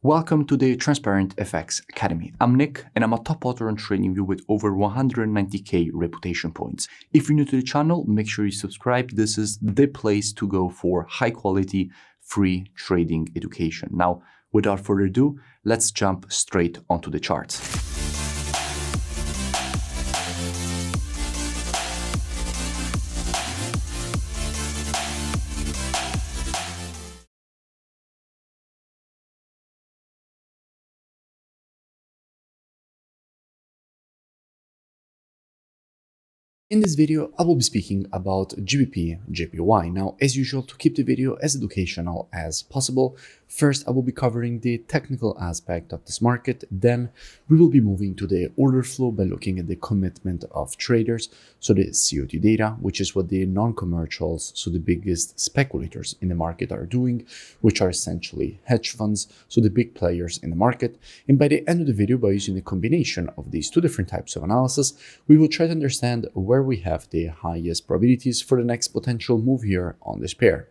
Welcome to the Transparent FX Academy. I'm Nick, and I'm a top author on TradingView with over 190k reputation points. If you're new to the channel, make sure you subscribe. This is the place to go for high quality, free trading education. Now, without further ado, let's jump straight onto the charts. In this video, I will be speaking about GBPJPY. Now, as usual, to keep the video as educational as possible, first I will be covering the technical aspect of this market. Then we will be moving to the order flow by looking at the commitment of traders, so the COT data, which is what the non-commercials, so the biggest speculators in the market are doing, which are essentially hedge funds, so the big players in the market. And by the end of the video, by using the combination of these two different types of analysis, we will try to understand where we have the highest probabilities for the next potential move here on this pair.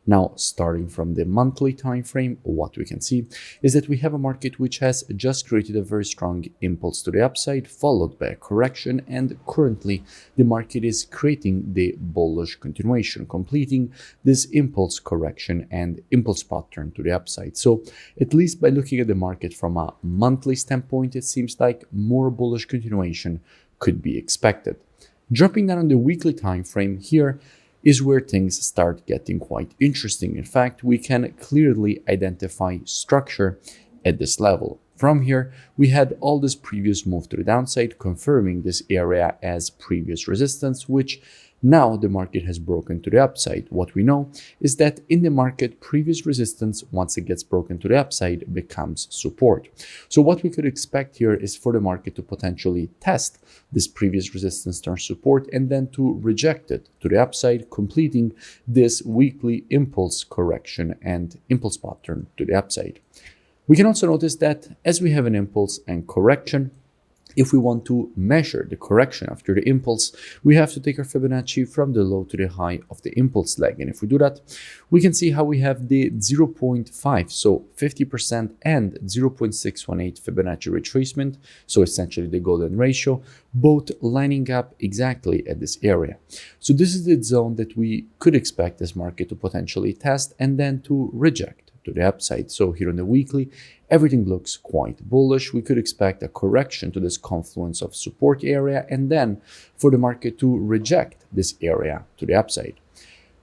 Now, starting from the monthly time frame, what we can see is that we have a market which has just created a very strong impulse to the upside, followed by a correction, and currently the market is creating the bullish continuation, completing this impulse correction and impulse pattern to the upside. So at least by looking at the market from a monthly standpoint, it seems like more bullish continuation could be expected. Dropping down on the weekly time frame, here is where things start getting quite interesting. In fact, we can clearly identify structure at this level. From here, we had all this previous move to the downside, confirming this area as previous resistance, which now the market has broken to the upside. What we know is that in the market, previous resistance, once it gets broken to the upside, becomes support. So what we could expect here is for the market to potentially test this previous resistance turn support and then to reject it to the upside, completing this weekly impulse correction and impulse pattern to the upside. We can also notice that as we have an impulse and correction, if we want to measure the correction after the impulse, we have to take our Fibonacci from the low to the high of the impulse leg. And if we do that, we can see how we have the 0.5, so 50% and 0.618 Fibonacci retracement, so essentially the golden ratio, both lining up exactly at this area. So this is the zone that we could expect this market to potentially test and then to reject to the upside. So here on the weekly, everything looks quite bullish. We could expect a correction to this confluence of support area and then for the market to reject this area to the upside.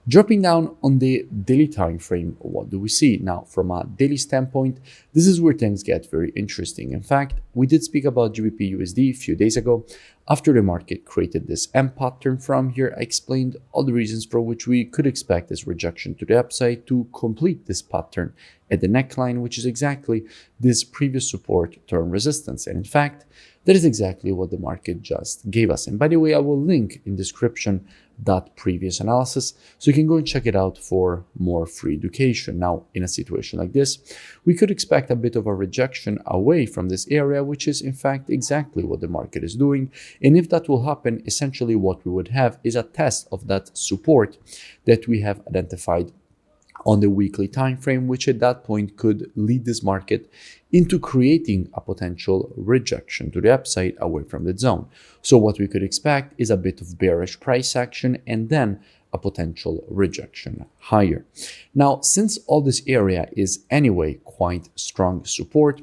Dropping down on the daily time frame, what do we see? Now, from a daily standpoint, this is where things get very interesting. In fact, we did speak about GBPUSD a few days ago. After the market created this M pattern from here, I explained all the reasons for which we could expect this rejection to the upside to complete this pattern at the neckline, which is exactly this previous support turn resistance. And in fact, that is exactly what the market just gave us. And by the way, I will link in description that previous analysis, so you can go and check it out for more free education. Now, in a situation like this, we could expect a bit of a rejection away from this area, which is in fact exactly what the market is doing. And if that will happen, essentially what we would have is a test of that support that we have identified on the weekly time frame, which at that point could lead this market into creating a potential rejection to the upside away from the zone. So what we could expect is a bit of bearish price action and then a potential rejection higher. Now, since all this area is anyway quite strong support,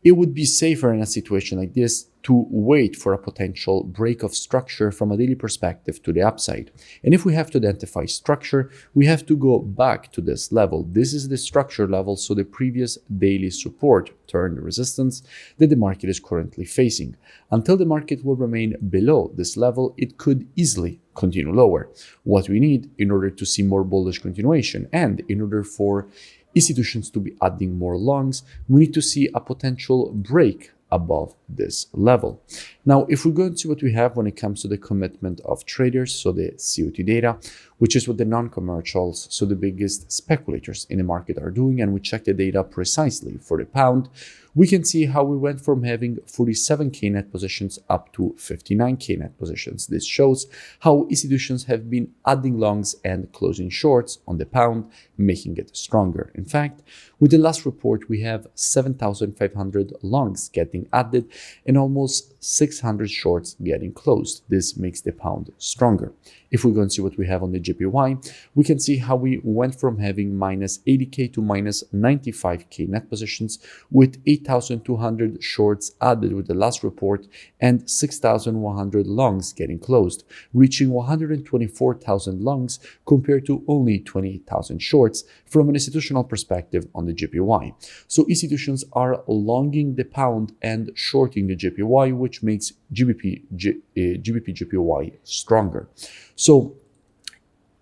it would be safer in a situation like this to wait for a potential break of structure from a daily perspective to the upside. And if we have to identify structure, we have to go back to this level. This is the structure level, so the previous daily support turned resistance that the market is currently facing. Until the market will remain below this level, it could easily continue lower. What we need in order to see more bullish continuation and in order for institutions to be adding more longs, we need to see a potential break above this level. Now, if we go and see what we have when it comes to the commitment of traders, so the COT data, which is what the non-commercials, so the biggest speculators in the market are doing, and we check the data precisely for the pound, we can see how we went from having 47k net positions up to 59k net positions. This shows how institutions have been adding longs and closing shorts on the pound, making it stronger. In fact, with the last report, we have 7,500 longs getting added and almost 600 shorts getting closed. This makes the pound stronger. If we go and see what we have on the JPY, we can see how we went from having minus 80k to minus 95k net positions, with 8,200 shorts added with the last report and 6,100 longs getting closed, reaching 124,000 longs compared to only 28,000 shorts from an institutional perspective on the JPY. So institutions are longing the pound and shorting the JPY, which makes GBPJPY stronger. So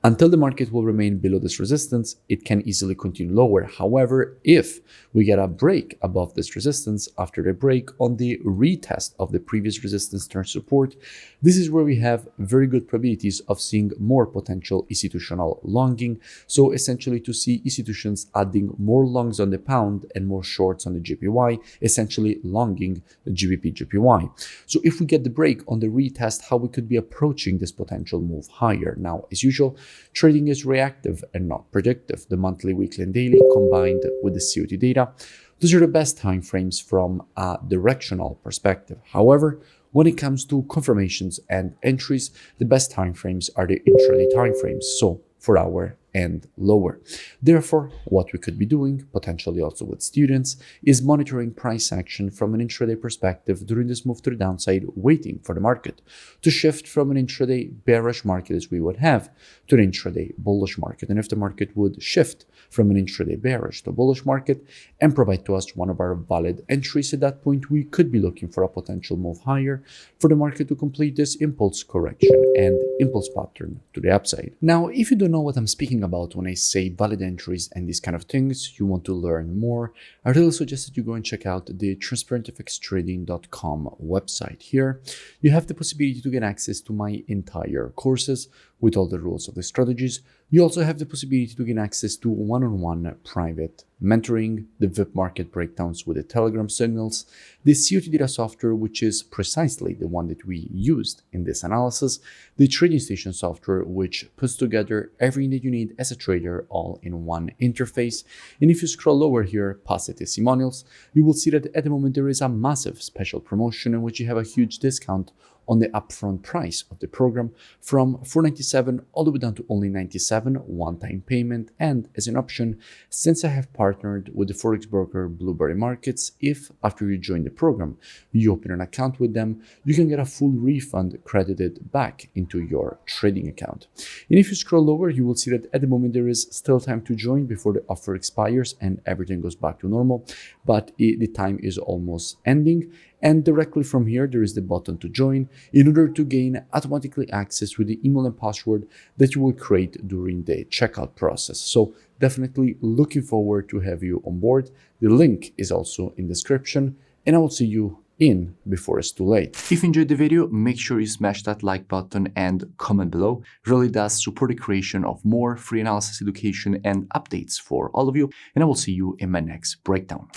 until the market will remain below this resistance, it can easily continue lower. However, if we get a break above this resistance after the break on the retest of the previous resistance turn support, this is where we have very good probabilities of seeing more potential institutional longing. So essentially to see institutions adding more longs on the pound and more shorts on the JPY, essentially longing the GBPJPY. So if we get the break on the retest, how we could be approaching this potential move higher. Now, as usual, trading is reactive and not predictive. The monthly, weekly, and daily combined with the COT data, those are the best time frames from a directional perspective. However, when it comes to confirmations and entries, the best time frames are the intraday time frames, so 4 hour and lower. Therefore, what we could be doing, potentially also with students, is monitoring price action from an intraday perspective during this move to the downside, waiting for the market to shift from an intraday bearish market as we would have to an intraday bullish market. And if the market would shift from an intraday bearish to bullish market and provide to us one of our valid entries, at that point we could be looking for a potential move higher for the market to complete this impulse correction and impulse pattern to the upside. Now, if you don't know what I'm speaking about when I say valid entries and these kind of things, you want to learn more, I really suggest that you go and check out the transparentfxtrading.com website. Here you have the possibility to get access to my entire courses with all the rules of the strategies. You also have the possibility to gain access to one-on-one private mentoring, the VIP market breakdowns with the Telegram signals, the COT data software, which is precisely the one that we used in this analysis, the trading station software, which puts together everything that you need as a trader all in one interface. And if you scroll lower here past the testimonials, you will see that at the moment there is a massive special promotion in which you have a huge discount on the upfront price of the program from $497 all the way down to only $97 one-time payment. And as an option, since I have partnered with the forex broker Blueberry Markets, if after you join the program you open an account with them, you can get a full refund credited back into your trading account. And if you scroll lower, you will see that at the moment there is still time to join before the offer expires and everything goes back to normal, but the time is almost ending. And directly from here, there is the button to join in order to gain automatically access with the email and password that you will create during the checkout process. So definitely looking forward to have you on board. The link is also in the description, and I will see you in before it's too late. If you enjoyed the video, make sure you smash that like button and comment below. It really does support the creation of more free analysis education and updates for all of you, and I will see you in my next breakdown.